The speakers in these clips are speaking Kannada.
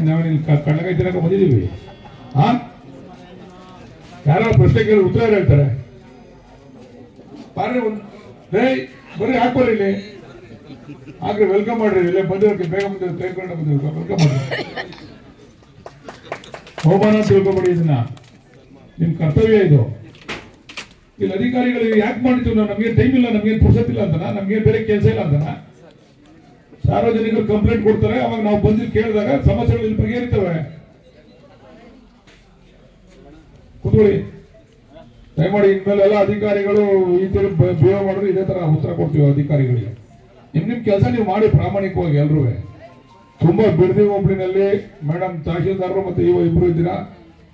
ನಾವೇನು ಕಣ್ಣಗೈ ತಿನ್ನಕ ಬಂದಿದ್ದೀವಿ? ಯಾರು ಪ್ರಶ್ನೆ ಕೇಳಿ ಉತ್ತರ ಹೇಳ್ತಾರೆ? ಬರೀ ಹಾಕ್ಬರ್ರಿ ಇಲ್ಲಿ, ಹಾಕ್ರಿ, ವೆಲ್ಕಮ್ ಮಾಡ್ರಿ. ಇಲ್ಲೇ ಬಂದಿರೋಕೆ ಬೇಗ ಬಂದಿರೋ ತೆಗೆದುಕೊಂಡು ಬಂದಿರೋ ವೆಲ್ಕಮ್ ಮಾಡ್ರಿ. ಹೋಗೋಣ ತಿಳ್ಕೊಬೇಡಿ, ಇದನ್ನ ನಿಮ್ ಕರ್ತವ್ಯ ಇದು. ಇಲ್ಲಿ ಅಧಿಕಾರಿಗಳಿಗೆ ಯಾಕೆ ಮಾಡಿದ್ವಿ ನಾವು? ನಮ್ಗೆ ಟೈಮ್ ಇಲ್ಲ, ನಮ್ಗೇನು ಪುರ್ಸತ್ತಿಲ್ಲ ಅಂತನಾ? ನಮ್ಗೇನು ಬೇರೆ ಕೆಲಸ ಇಲ್ಲ ಅಂತನಾ? ಸಾರ್ವಜನಿಕರು ಕಂಪ್ಲೇಂಟ್ ಕೊಡ್ತಾರೆ, ಅವಾಗ ನಾವು ಬಂದು ಕೇಳಿದಾಗ ಸಮಸ್ಯೆಗಳು ಇಲ್ಲಿ ಬಗೆಹರಿತವೆ. ಕೂತ್ಕೊಳ್ಳಿ, ದಯಮಾಡಿ ಇನ್ಮೇಲೆ ಎಲ್ಲ ಅಧಿಕಾರಿಗಳು ಈ ತರ ಬಿಹೇವ್ ಮಾಡಿದ್ರೆ ಇದೇ ತರ ಉತ್ತರ ಕೊಡ್ತೀವಿ ಅಧಿಕಾರಿಗಳಿಗೆ. ನಿಮ್ ಕೆಲಸ ನೀವು ಮಾಡಿ ಪ್ರಾಮಾಣಿಕವಾಗಿ ಎಲ್ರೂ. ತುಂಬಾ ಬಿಡದಿ ಹೋಬಳಿನಲ್ಲಿ ಮೇಡಮ್ ತಹಶೀಲ್ದಾರರು ಮತ್ತೆ ಇಒ ಇಬ್ರು ಇದ್ದೀರಾ,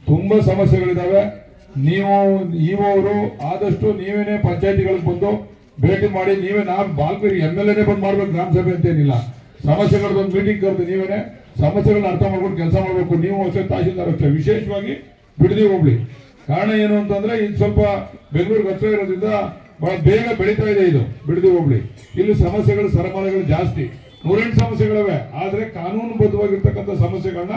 ತುಂಬಾ ಸಮಸ್ಯೆಗಳಿದಾವೆ. ನೀವು ಇಒ ಅವರು ಆದಷ್ಟು ನೀವೇನೆ ಪಂಚಾಯತಿಗಳಿಗೆ ಬಂದು ಭೇಟಿ ಮಾಡಿ, ನೀವೇ ನಾನ್ ಬಾಲ್ಕರಿ MLA ಬಂದ್ ಮಾಡ್ಬೇಕು, ಗ್ರಾಮ ಸಭೆ ಅಂತ ಏನಿಲ್ಲ. ಸಮಸ್ಯೆಗಳದೊಂದು ಮೀಟಿಂಗ್ ಕರೆದು ನೀವೇನೆ ಸಮಸ್ಯೆಗಳನ್ನ ಅರ್ಥ ಮಾಡ್ಕೊಂಡು ಕೆಲಸ ಮಾಡ್ಬೇಕು. ನೀವು ಅಷ್ಟೇ, ತಹಶೀಲ್ದಾರ್ ಅಷ್ಟೇ, ವಿಶೇಷವಾಗಿ ಬಿಡದಿ ಹೋಬಳಿ. ಕಾರಣ ಏನು ಅಂತಂದ್ರೆ ಇದು ಸ್ವಲ್ಪ ಬೆಂಗಳೂರಿಗೆ ಹತ್ರ ಇರೋದ್ರಿಂದ ಬಹಳ ಬೇಗ ಬೆಳೀತಾ ಇದೆ ಇದು ಬಿಡದಿ ಹೋಬಳಿ. ಇಲ್ಲಿ ಸಮಸ್ಯೆಗಳು ಸರಮಾಲೆಗಳು ಜಾಸ್ತಿ, 108 ಸಮಸ್ಯೆಗಳಿವೆ. ಆದ್ರೆ ಕಾನೂನುಬದ್ಧವಾಗಿರ್ತಕ್ಕಂಥ ಸಮಸ್ಯೆಗಳನ್ನ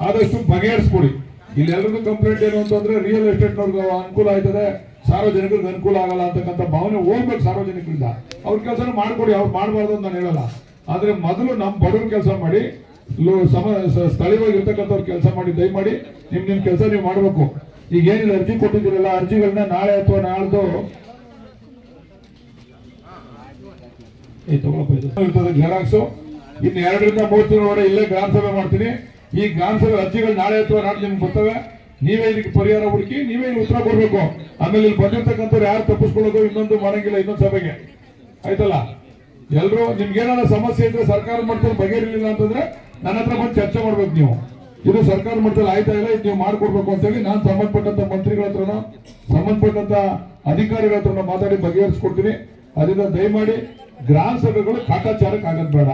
ಆದಷ್ಟು ಬಗೆಹರಿಸ್ಕೊಡಿ. ಇಲ್ಲಿ ಎಲ್ಲರಿಗೂ ಕಂಪ್ಲೇಂಟ್ ಏನು ಅಂತಂದ್ರೆ ರಿಯಲ್ ಎಸ್ಟೇಟ್ ನವ್ರಿಗೆ ಅನುಕೂಲ ಆಯ್ತದೆ, ಸಾರ್ವಜನಿಕರಿಗೆ ಅನುಕೂಲ ಆಗಲ್ಲ ಅಂತಕ್ಕಂಥ ಭಾವನೆ ಹೋಗ್ಬೇಕು ಸಾರ್ವಜನಿಕರಿಂದ. ಅವ್ರ ಕೆಲಸ ಮಾಡ್ಕೊಡಿ, ಅವ್ರು ಮಾಡಬಾರ್ದು ಅಂತ ನಾನು ಹೇಳಲ್ಲ. ಆದ್ರೆ ಮೊದಲು ನಮ್ಮ ಬಡವ್ರ ಕೆಲಸ ಮಾಡಿ, ಸ್ಥಳೀಯವಾಗಿರ್ತಕ್ಕಂಥವ್ರ ಕೆಲಸ ಮಾಡಿ. ದಯಮಾಡಿ ನಿಮ್ ಕೆಲಸ ನೀವು ಮಾಡ್ಬೇಕು. ಈಗ ಏನಿಲ್ಲ ಅರ್ಜಿ ಕೊಟ್ಟಿದ್ದೀರಲ್ಲ, ಅರ್ಜಿಗಳನ್ನ ನಾಳೆ ಅಥವಾ ನಾಳ್ದು ಇರ್ತದೆ ಜೆರಾಕ್ಸು. ಇನ್ನು 2 ರಿಂದ 3 ದಿನದೊಳಗೆ ಇಲ್ಲೇ ಗ್ರಾಮ ಸಭೆ ಮಾಡ್ತೀನಿ. ಈ ಗ್ರಾಮ ಸಭೆ ಅರ್ಜಿಗಳು ನಾಳೆ ಅಥವಾ ನಾಳೆ ನಿಮ್ಗೆ ಬರ್ತವೆ. ನೀವೇ ಇದಕ್ಕೆ ಪರಿಹಾರ ಹುಡುಕಿ, ನೀವೇ ಇಲ್ಲಿ ಉತ್ತರ ಕೊಡ್ಬೇಕು. ಆಮೇಲೆ ಇಲ್ಲಿ ಬಂದಿರ್ತಕ್ಕಂಥವ್ರು ಯಾರು ತಪ್ಪಿಸ್ಕೊಳ್ಳೋದು ಇನ್ನೊಂದು ಮಾಡಂಗಿಲ್ಲ, ಇನ್ನೊಂದು ಸಭೆಗೆ ಆಯ್ತಲ್ಲ. ಎಲ್ರು ನಿಮ್ಗೇನಾರ ಸಮಸ್ಯೆ ಇದ್ರೆ ಸರ್ಕಾರ ಮಟ್ಟದಲ್ಲಿ ಬಗೆಹರಿಲಿಲ್ಲ ಅಂತಂದ್ರೆ ನನ್ನ ಹತ್ರ ಬಂದು ಚರ್ಚೆ ಮಾಡ್ಬೇಕು ನೀವು. ಇದು ಸರ್ಕಾರ ಮಟ್ಟದಲ್ಲಿ ಆಯ್ತಾ ಇಲ್ಲ, ಇದು ನೀವು ಮಾಡ್ಕೊಡ್ಬೇಕು ಅಂತ ಹೇಳಿ ನಾನು ಸಂಬಂಧಪಟ್ಟಂತ ಮಂತ್ರಿಗಳ ಹತ್ರನೋ ಸಂಬಂಧಪಟ್ಟಂತ ಅಧಿಕಾರಿಗಳ ಹತ್ರನೋ ಮಾತಾಡಿ ಬಗೆಹರಿಸ್ಕೊಡ್ತೀನಿ. ಅದರಿಂದ ದಯಮಾಡಿ ಗ್ರಾಮ ಸಭೆಗಳು ಕಾಟಾಚಾರಕ್ಕೆ ಆಗೋದು ಬೇಡ.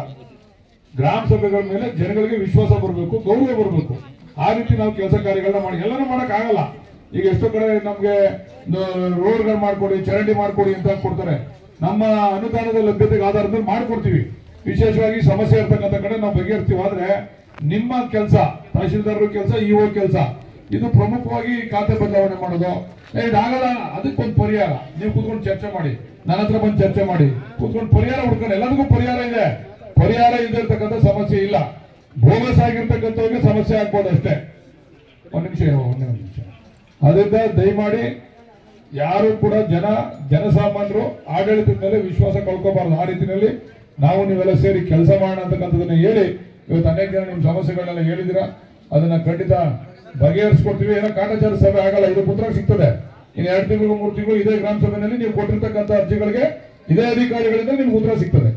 ಗ್ರಾಮ ಸಭೆಗಳ ಮೇಲೆ ಜನಗಳಿಗೆ ವಿಶ್ವಾಸ ಬರಬೇಕು, ಗೌರವ ಬರಬೇಕು. ಆ ರೀತಿ ನಾವು ಕೆಲಸ ಕಾರ್ಯಗಳನ್ನ ಮಾಡಿ. ಎಲ್ಲರೂ ಮಾಡಕ್ ಆಗಲ್ಲ. ಈಗ ಎಷ್ಟೋ ಕಡೆ ನಮ್ಗೆ ರೋಡ್ಗಳು ಮಾಡ್ಕೊಡಿ, ಚರಂಡಿ ಮಾಡ್ಕೊಡಿ ಅಂತ ಕೊಡ್ತಾರೆ. ನಮ್ಮ ಅನುದಾನದ ಲಭ್ಯತೆಗೆ ಆಧಾರದ ಮೇಲೆ ಮಾಡ್ಕೊಡ್ತೀವಿ. ವಿಶೇಷವಾಗಿ ಸಮಸ್ಯೆ ಇರ್ತಕ್ಕಂಥ ಕಡೆ ನಾವು ಬಗೆಹರಿಸ್ತೀವಿ. ಆದ್ರೆ ನಿಮ್ಮ ಕೆಲಸ, ತಹಶೀಲ್ದಾರರ ಕೆಲಸ, ಇಒ ಕೆಲಸ, ಇದು ಪ್ರಮುಖವಾಗಿ ಖಾತೆ ಬದಲಾವಣೆ ಮಾಡೋದು ಇದಾಗಲ್ಲ. ಅದಕ್ಕೊಂದು ಪರಿಹಾರ ನೀವು ಕೂತ್ಕೊಂಡು ಚರ್ಚೆ ಮಾಡಿ, ನನ್ನ ಹತ್ರ ಬಂದು ಚರ್ಚೆ ಮಾಡಿ, ಕೂತ್ಕೊಂಡು ಪರಿಹಾರ ಹುಡ್ಕೊಂಡು. ಎಲ್ಲರಿಗೂ ಪರಿಹಾರ ಇದೆ, ಪರಿಹಾರ ಇಲ್ಲದೆ ಇರ್ತಕ್ಕಂಥ ಸಮಸ್ಯೆ ಇಲ್ಲ. ಬೋಗಸ್ ಆಗಿರ್ತಕ್ಕಂಥವ್ರಿಗೆ ಸಮಸ್ಯೆ ಆಗ್ಬೋದು ಅಷ್ಟೇ. ಒಂದ್ ನಿಮಿಷ. ಅದರಿಂದ ದಯಮಾಡಿ ಯಾರು ಕೂಡ ಜನಸಾಮಾನ್ಯರು ಆಡಳಿತದ ಮೇಲೆ ವಿಶ್ವಾಸ ಕಳ್ಕೋಬಾರದು. ಆ ರೀತಿಯಲ್ಲಿ ನಾವು ನೀವೆಲ್ಲ ಸೇರಿ ಕೆಲಸ ಮಾಡೋಣ ಅಂತಕ್ಕಂಥದನ್ನ ಹೇಳಿ, ಇವತ್ತು ಅನೇಕ ಜನ ನಿಮ್ ಸಮಸ್ಯೆಗಳನ್ನೆಲ್ಲ ಹೇಳಿದಿರಾ. ಅದನ್ನ ಖಂಡಿತ ಬಗೆಹರಿಸ್ಕೊಡ್ತೀವಿ. ಏನೋ ಕಾಟಾಚಾರ ಸಭೆ ಆಗಲ್ಲ, ಇದು ಉತ್ತರ ಸಿಗ್ತದೆ. ಇನ್ನು 2 ತಿಂಗಳು 3 ತಿಂಗಳು ಇದೇ ಗ್ರಾಮ ಸಭೆಯಲ್ಲಿ ನೀವು ಕೊಟ್ಟಿರ್ತಕ್ಕಂಥ ಅರ್ಜಿಗಳಿಗೆ ಇದೇ ಅಧಿಕಾರಿಗಳಿಂದ ನಿಮ್ಗೆ ಉತ್ತರ ಸಿಗ್ತದೆ.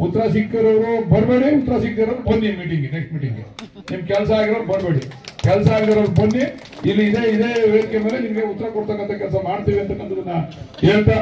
ಉತ್ತರ ಸಿಕ್ಕಿರೋರು ಬರಬೇಡಿ, ಉತ್ತರ ಸಿಕ್ಕಿರೋರು ಬನ್ನಿ ಮೀಟಿಂಗ್, ನೆಕ್ಸ್ಟ್ ಮೀಟಿಂಗ್. ನಿಮ್ ಕೆಲಸ ಆಗಿರೋರು ಬರಬೇಡಿ, ಕೆಲಸ ಆಗಿರೋರು ಬನ್ನಿ. ಇಲ್ಲಿ ಇದೇ ವೇದಿಕೆ ಮೇಲೆ ನಿಮ್ಗೆ ಉತ್ತರ ಕೊಡ್ತಕ್ಕಂಥ ಕೆಲಸ ಮಾಡ್ತೀವಿ ಅಂತಕ್ಕಂಥದನ್ನ ಹೇಳ್ತಾ